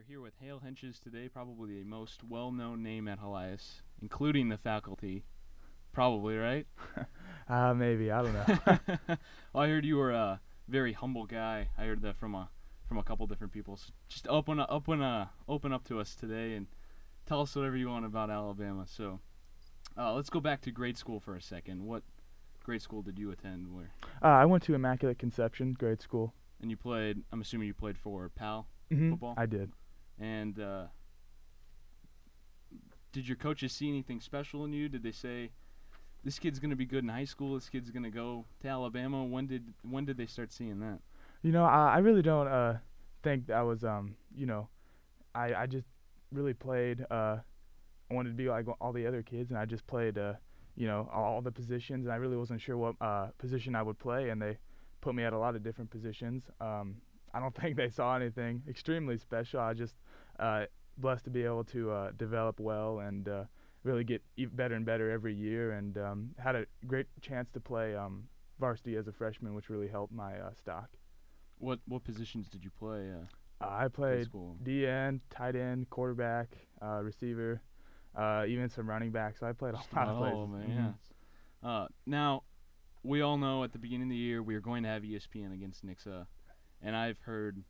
are here with Hale Hentges today, probably the most well-known name at Helias, including the faculty. Probably, right? Maybe, I don't know. Well, I heard you were a very humble guy. I heard that from a couple different people. So just open up to us today and tell us whatever you want about Alabama. So let's go back to grade school for a second. What grade school did you attend? Where? I went to Immaculate Conception grade school. And you played. I'm assuming you played for PAL football. I did. And did your coaches see anything special in you? Did they say, this kid's going to be good in high school, this kid's going to go to Alabama? When did they start seeing that? I really don't think that was I just really played. I wanted to be like all the other kids, and I just played all the positions, and I really wasn't sure what position I would play, and they put me at a lot of different positions. I don't think they saw anything extremely special. I just blessed to be able to develop well and really get better and better every year, and had a great chance to play varsity as a freshman, which really helped my stock. What positions did you play? I played D end, tight end, quarterback, receiver, even some running back. So I played a lot of places. Oh man, yeah. Now, we all know at the beginning of the year we are going to have ESPN against Nixa, and I've heard,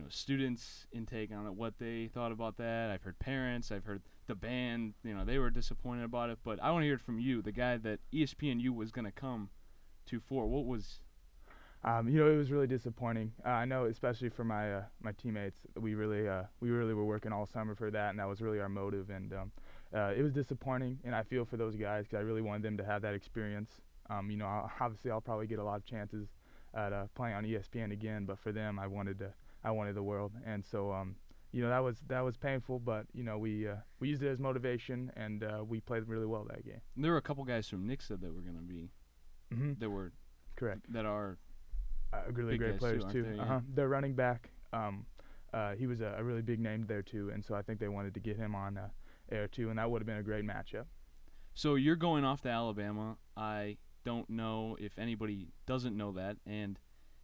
students' intake on it, what they thought about that. I've heard parents. I've heard the band. They were disappointed about it. But I want to hear it from you, the guy that ESPNU was going to come to for. What was? It was really disappointing. I know, especially for my teammates, we really were working all summer for that, and that was really our motive. And it was disappointing, and I feel for those guys because I really wanted them to have that experience. Obviously I'll probably get a lot of chances at playing on ESPN again, but for them, I wanted the world, and so that was painful, but we used it as motivation, and we played really well that game. There were a couple guys from Nixa that were going to be. That were correct. That are really great players too. They? Yeah. Their running back, he was a really big name there too, and so I think they wanted to get him on air too, and that would have been a great matchup. So you're going off to Alabama. I don't know if anybody doesn't know that, and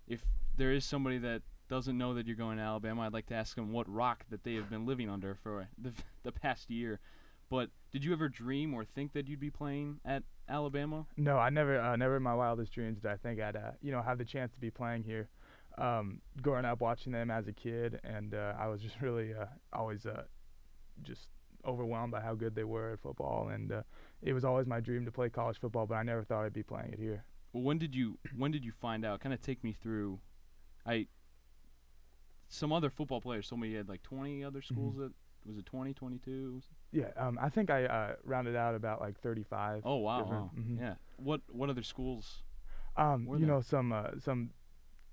if there is somebody that doesn't know that you're going to Alabama, I'd like to ask them what rock that they have been living under for the past year. But did you ever dream or think that you'd be playing at Alabama? No, I never in my wildest dreams did I think I'd have the chance to be playing here. Growing up watching them as a kid, and I was just really always just overwhelmed by how good they were at football, and it was always my dream to play college football, but I never thought I'd be playing it here. Well, when did you find out? Kind of take me through. Some other football players told me you had like 20 other schools. That was it 20, 22? Yeah, I think I rounded out about like 35. Oh wow! Yeah. What other schools? Some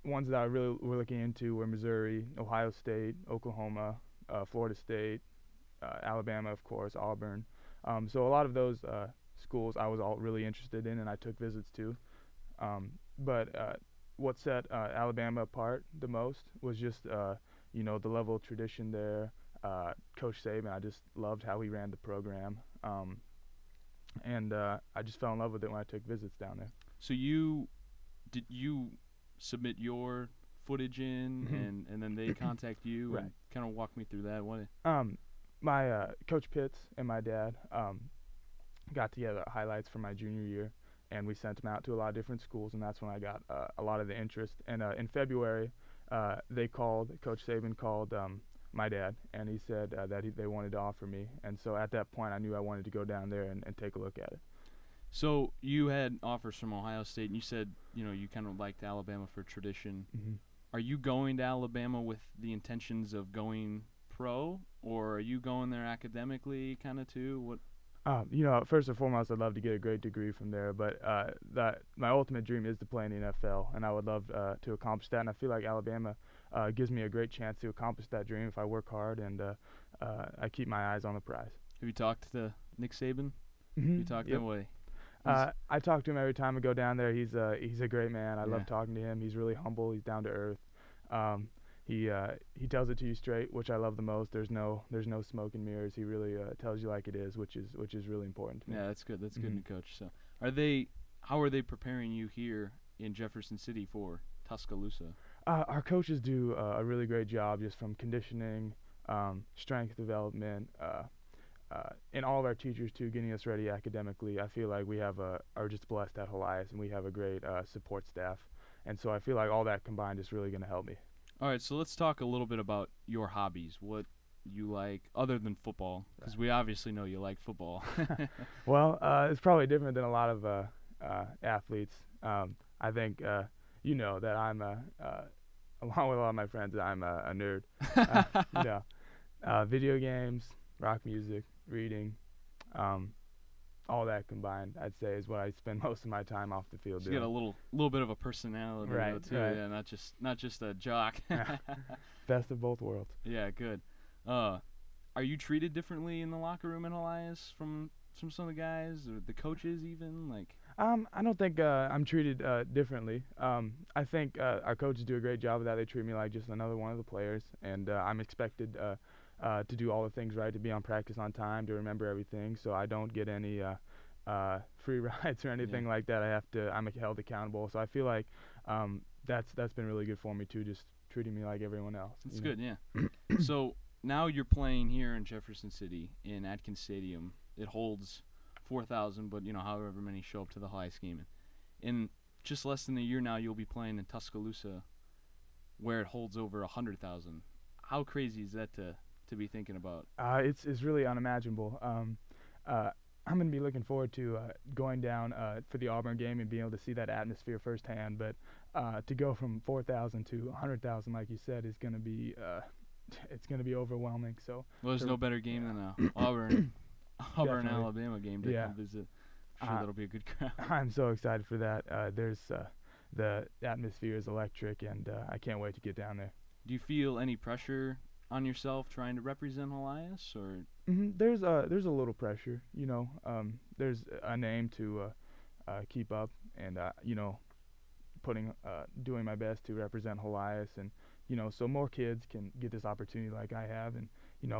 ones that I really were looking into were Missouri, Ohio State, Oklahoma, Florida State, Alabama, of course, Auburn. So a lot of those schools I was all really interested in, and I took visits to. But what set Alabama apart the most was just the level of tradition there. Coach Saban, I just loved how he ran the program, and I just fell in love with it when I took visits down there. So did you submit your footage in, and then they contact you? Right. And kind of walk me through that. My Coach Pitts and my dad got together highlights from my junior year, and we sent them out to a lot of different schools, and that's when I got a lot of the interest. And in February, Coach Saban called my dad, and he said that they wanted to offer me. And so at that point, I knew I wanted to go down there and take a look at it. So you had offers from Ohio State, and you said you kind of liked Alabama for tradition. Are you going to Alabama with the intentions of going pro, or are you going there academically kind of too? What? First and foremost, I'd love to get a great degree from there, but my ultimate dream is to play in the NFL, and I would love to accomplish that. And I feel like Alabama gives me a great chance to accomplish that dream if I work hard and I keep my eyes on the prize. Have you talked to Nick Saban? You talked that way. I talk to him every time I go down there. He's a great man. I love talking to him. He's really humble. He's down to earth. He tells it to you straight, which I love the most. There's no smoke and mirrors. He really tells you like it is, which is really important to me. Yeah, that's good. That's good in a coach. So, how are they preparing you here in Jefferson City for Tuscaloosa? Our coaches do a really great job, just from conditioning, strength development, and all of our teachers too, getting us ready academically. I feel like we are just blessed at Helias, and we have a great support staff, and so I feel like all that combined is really going to help me. All right, so let's talk a little bit about your hobbies. What you like other than football, because we obviously know you like football. Well, it's probably different than a lot of athletes. I think that I'm along with a lot of my friends, I'm a nerd. You know, video games, rock music, reading, um, all that combined, I'd say, is what I spend most of my time off the field So you doing. got a little bit of a personality Right, though too. right. Yeah, not just a jock. Best of both worlds. Yeah, good. Are you treated differently in the locker room in Elias from some of the guys or the coaches even? Like, I don't think I'm treated differently. I think our coaches do a great job of that. They treat me like just another one of the players, and I'm expected to do all the things right, to be on practice on time, to remember everything. So I don't get any free rides or anything yeah, like that. I'm held accountable. So I feel like that's been really good for me too, just treating me like everyone else. it's good. Yeah. So now you're playing here in Jefferson City in Atkins Stadium. It holds 4,000, but however many show up to the highest game. In just less than a year now, you'll be playing in Tuscaloosa, where it holds over 100,000. How crazy is that to be thinking about? It's really unimaginable. I'm going to be looking forward to going down for the Auburn game and being able to see that atmosphere firsthand. But to go from 4,000 to 100,000, like you said, is going to be it's going to be overwhelming. So Well, there's no better game than a Auburn definitely. Alabama game to Yeah. come visit. I'm sure that'll be a good crowd. I'm so excited for that. The atmosphere is electric, and I can't wait to get down there. Do you feel any pressure on yourself trying to represent Elias, or There's a little pressure, there's a name to keep up, and putting doing my best to represent Helias, and so more kids can get this opportunity like I have, and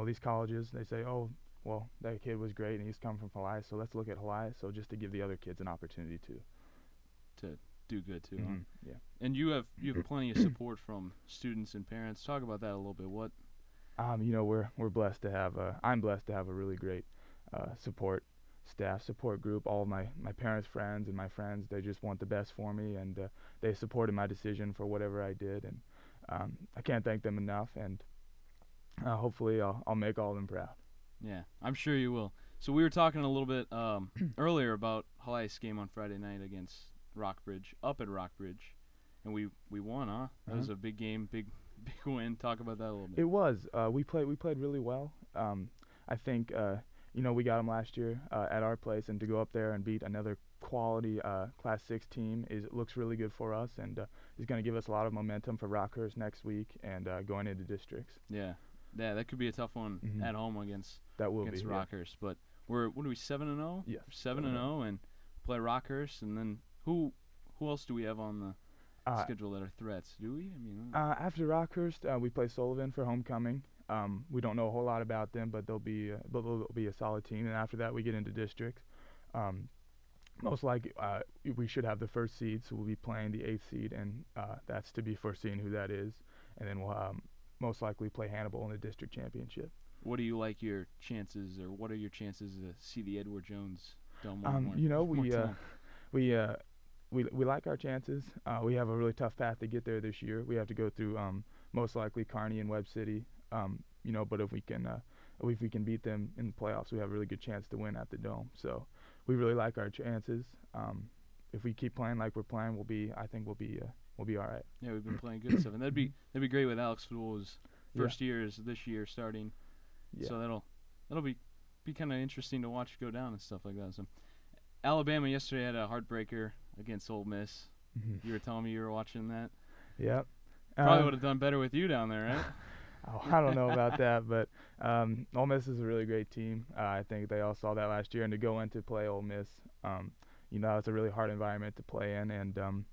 these colleges, they say, oh, well, that kid was great and he's come from Helias, so let's look at Helias, so just to give the other kids an opportunity too. to do good too? Huh? Yeah. And you have plenty of support from students and parents. Talk about that a little bit. What? We're blessed to have I'm blessed to have a really great support group. All of my parents' friends and my friends, they just want the best for me, and they supported my decision for whatever I did, and I can't thank them enough, and hopefully I'll make all of them proud. Yeah, I'm sure you will. So we were talking a little bit earlier about Helias game on Friday night against Rockbridge, up at Rockbridge, and we won, huh? That was a big game, big win. Talk about that a little bit. It was. We played really well. I think we got them last year at our place, and to go up there and beat another quality Class 6 team looks really good for us, and is going to give us a lot of momentum for Rockhurst next week and going into districts. Yeah, that could be a tough one at home against Rockhurst. But what are we 7-0? Yes. 7-0, and play Rockhurst, and then who else do we have on the schedule that are threats? Do we? After Rockhurst, we play Sullivan for homecoming. We don't know a whole lot about them, but they'll be a solid team. And after that, we get into districts. Most likely, we should have the first seed, so we'll be playing the 8th seed, and that's to be foreseen who that is. And then we'll most likely play Hannibal in the district championship. What do you like your chances, or what are your chances to see the Edward Jones Dome? We like our chances. We have a really tough path to get there this year. We have to go through most likely Kearney and Webb City. But if we can beat them in the playoffs, we have a really good chance to win at the Dome. So we really like our chances. If we keep playing like we're playing, I think we'll be all right. Yeah, we've been playing good stuff, and that'd be great with Alex Fool's first year is this year starting. Yeah. So that'll be kind of interesting to watch go down and stuff like that. So Alabama yesterday had a heartbreaker against Ole Miss. You were telling me you were watching that. Yep. Probably would have done better with you down there, right? I don't know about that, but Ole Miss is a really great team. I think they all saw that last year, and to go in to play Ole Miss, it's a really hard environment to play in, and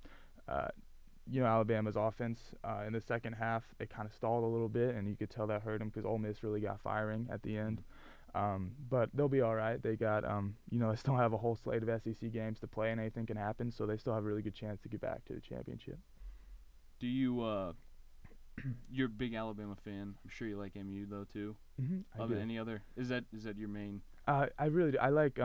Alabama's offense in the second half, they kind of stalled a little bit, and you could tell that hurt them because Ole Miss really got firing at the end. But they'll be all right. They got, they still have a whole slate of SEC games to play, and anything can happen, so they still have a really good chance to get back to the championship. Do you you're a big Alabama fan. I'm sure you like MU though too. I do. Any other? Is that your main? I really do. I like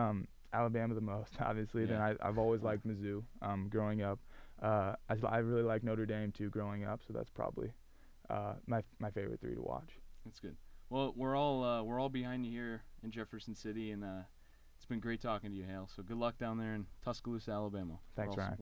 Alabama the most, obviously. Then Yeah. I've always liked Mizzou growing up. I really like Notre Dame too growing up, so that's probably my favorite three to watch. That's good. Well, we're all behind you here in Jefferson City, and it's been great talking to you, Hale. So good luck down there in Tuscaloosa, Alabama. Thanks, Ryan.